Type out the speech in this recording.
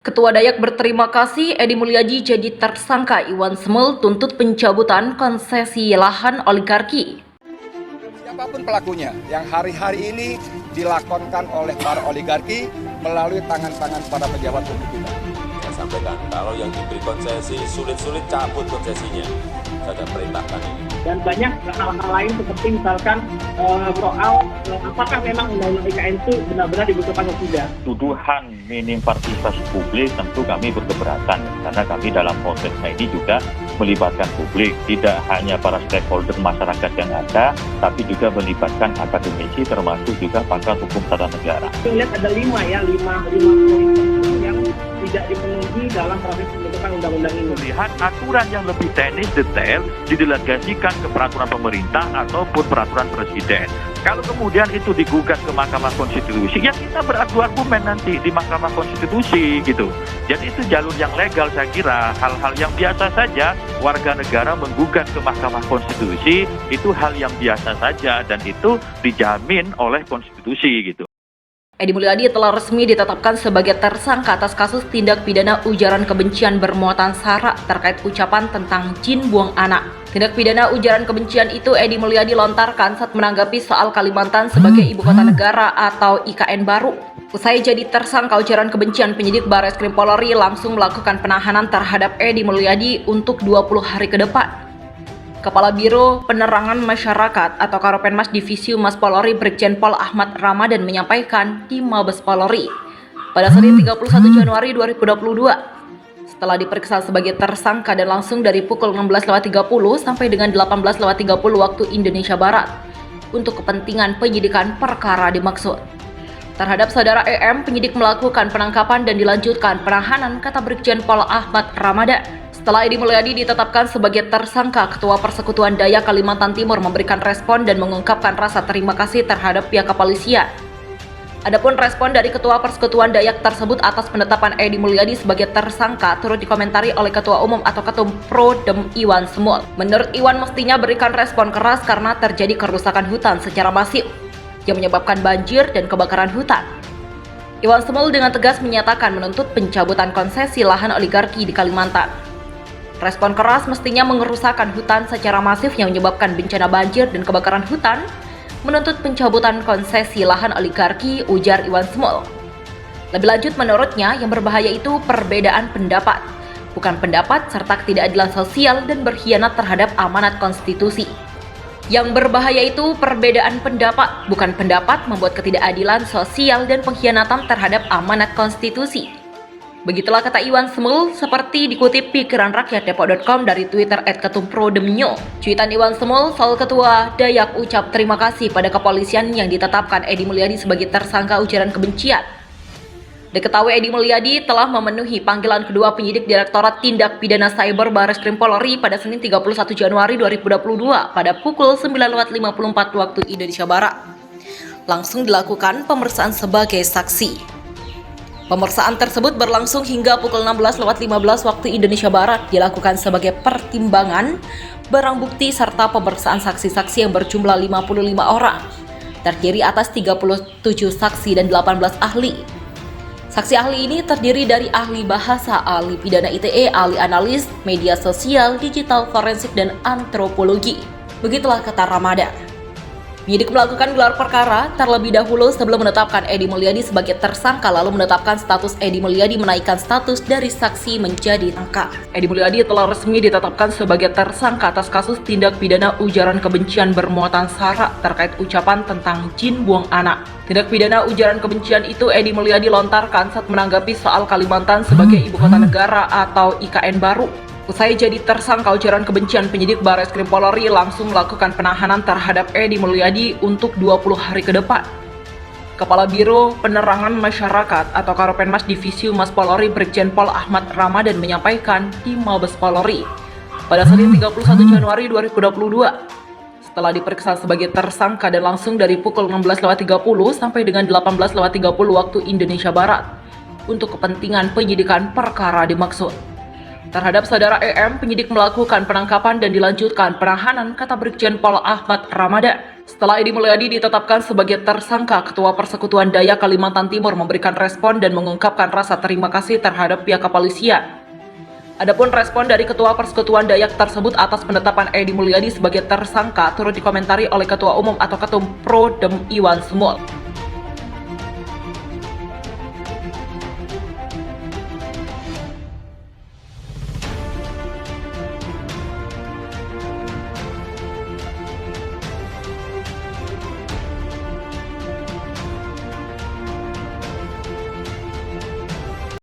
Ketua Dayak berterima kasih Edi Mulyadi jadi tersangka. Iwan Semul tuntut pencabutan konsesi lahan oligarki. Siapapun pelakunya yang hari-hari ini dilakonkan oleh para oligarki melalui tangan-tangan para pejabat publik kita. Saya sampaikan, kalau yang diberi konsesi sulit-sulit cabut konsesinya. Saya perintahkan ini. Dan banyak hal-hal lain seperti misalkan soal apakah memang undang-undang IKN itu benar-benar dibutuhkan atau tidak. Tuduhan minim partisipasi publik tentu kami berkeberatan karena kami dalam prosesnya ini juga melibatkan publik, tidak hanya para stakeholder masyarakat yang ada, tapi juga melibatkan akademisi termasuk juga pakar hukum tata negara. Kita lihat ada lima poin yang tidak dipenuhi dalam proses pembentukan undang-undang ini. Lihat aturan yang lebih teknis detail didelegasikan ke peraturan pemerintah ataupun peraturan presiden. Kalau kemudian itu digugat ke Mahkamah Konstitusi, ya kita beradu argumen nanti di Mahkamah Konstitusi gitu. Jadi itu jalur yang legal, saya kira hal-hal yang biasa saja. Warga negara menggugat ke Mahkamah Konstitusi itu hal yang biasa saja dan itu dijamin oleh konstitusi gitu. Edi Mulyadi telah resmi ditetapkan sebagai tersangka atas kasus tindak pidana ujaran kebencian bermuatan sara terkait ucapan tentang jin buang anak. Tindak pidana ujaran kebencian itu Edi Mulyadi lontarkan saat menanggapi soal Kalimantan sebagai ibu kota negara atau IKN baru. Usai jadi tersangka ujaran kebencian, penyidik Barreskrim Polri langsung melakukan penahanan terhadap Edi Mulyadi untuk 20 hari ke depan. Kepala Biro Penerangan Masyarakat atau Karopenmas Divisi Humas Polri Brigjen Pol Ahmad Ramadan menyampaikan di Mabes Polri pada Senin 31 Januari 2022 setelah diperiksa sebagai tersangka dan langsung dari pukul 16.30 sampai dengan 18.30 waktu Indonesia Barat untuk kepentingan penyidikan perkara dimaksud. Terhadap saudara EM, penyidik melakukan penangkapan dan dilanjutkan penahanan, kata Brigjen Pol Ahmad Ramadan. Setelah Edi Mulyadi ditetapkan sebagai tersangka, Ketua Persekutuan Dayak Kalimantan Timur memberikan respon dan mengungkapkan rasa terima kasih terhadap pihak kepolisian. Adapun respon dari Ketua Persekutuan Dayak tersebut atas penetapan Edi Mulyadi sebagai tersangka turut dikomentari oleh Ketua Umum atau Ketum Prodem Iwan Semul. Menurut Iwan, mestinya berikan respon keras karena terjadi kerusakan hutan secara masif yang menyebabkan banjir dan kebakaran hutan. Iwan Semul dengan tegas menyatakan menuntut pencabutan konsesi lahan oligarki di Kalimantan. Respon keras mestinya mengerusakkan hutan secara masif yang menyebabkan bencana banjir dan kebakaran hutan, menuntut pencabutan konsesi lahan oligarki, ujar Iwan Semul. Lebih lanjut, menurutnya yang berbahaya itu perbedaan pendapat, bukan pendapat serta ketidakadilan sosial dan berkhianat terhadap amanat konstitusi. Yang berbahaya itu perbedaan pendapat, bukan pendapat membuat ketidakadilan sosial dan pengkhianatan terhadap amanat konstitusi. Begitulah kata Iwan Semul seperti dikutip pikiranrakyat.depok.com dari Twitter @ketumprodemnyo. Cuitan Iwan Semul soal Ketua Dayak ucap terima kasih pada kepolisian yang ditetapkan Edi Mulyadi sebagai tersangka ujaran kebencian. Diketahui Edi Mulyadi telah memenuhi panggilan kedua penyidik Direktorat Tindak Pidana Cyber Barreskrim Polri pada Senin 31 Januari 2022 pada pukul 9.54 waktu Indonesia Barat. Langsung dilakukan pemeriksaan sebagai saksi. Pemeriksaan tersebut berlangsung hingga pukul 16.15 waktu Indonesia Barat, dilakukan sebagai pertimbangan barang bukti serta pemeriksaan saksi-saksi yang berjumlah 55 orang, terdiri atas 37 saksi dan 18 ahli. Saksi ahli ini terdiri dari ahli bahasa, ahli pidana ITE, ahli analis, media sosial, digital forensik, dan antropologi. Begitulah kata Ramadan. Penyidik melakukan gelar perkara terlebih dahulu sebelum menetapkan Edi Mulyadi sebagai tersangka, lalu menetapkan status Edi Mulyadi menaikkan status dari saksi menjadi tersangka. Edi Mulyadi telah resmi ditetapkan sebagai tersangka atas kasus tindak pidana ujaran kebencian bermuatan sara terkait ucapan tentang jin buang anak. Tindak pidana ujaran kebencian itu Edi Mulyadi lontarkan saat menanggapi soal Kalimantan sebagai ibu kota negara atau IKN baru. Usai jadi tersangka ujaran kebencian, penyidik Barreskrim Polri langsung melakukan penahanan terhadap Edi Mulyadi untuk 20 hari ke depan. Kepala Biro Penerangan Masyarakat atau Karopenmas Divisi Humas Polri Brigjen Pol Ahmad Ramadan menyampaikan di Mabes Polri pada Senin 31 Januari 2022 setelah diperiksa sebagai tersangka dan langsung dari pukul 16.30 sampai dengan 18.30 waktu Indonesia Barat untuk kepentingan penyidikan perkara dimaksud. Terhadap saudara EM, penyidik melakukan penangkapan dan dilanjutkan penahanan, kata Brigjen Pol Ahmad Ramadan. Setelah Edi Mulyadi ditetapkan sebagai tersangka, Ketua Persekutuan Dayak Kalimantan Timur memberikan respon dan mengungkapkan rasa terima kasih terhadap pihak kepolisian. Adapun respon dari Ketua Persekutuan Dayak tersebut atas penetapan Edi Mulyadi sebagai tersangka turut dikomentari oleh Ketua Umum atau Ketum Pro Dem Iwan Sumul.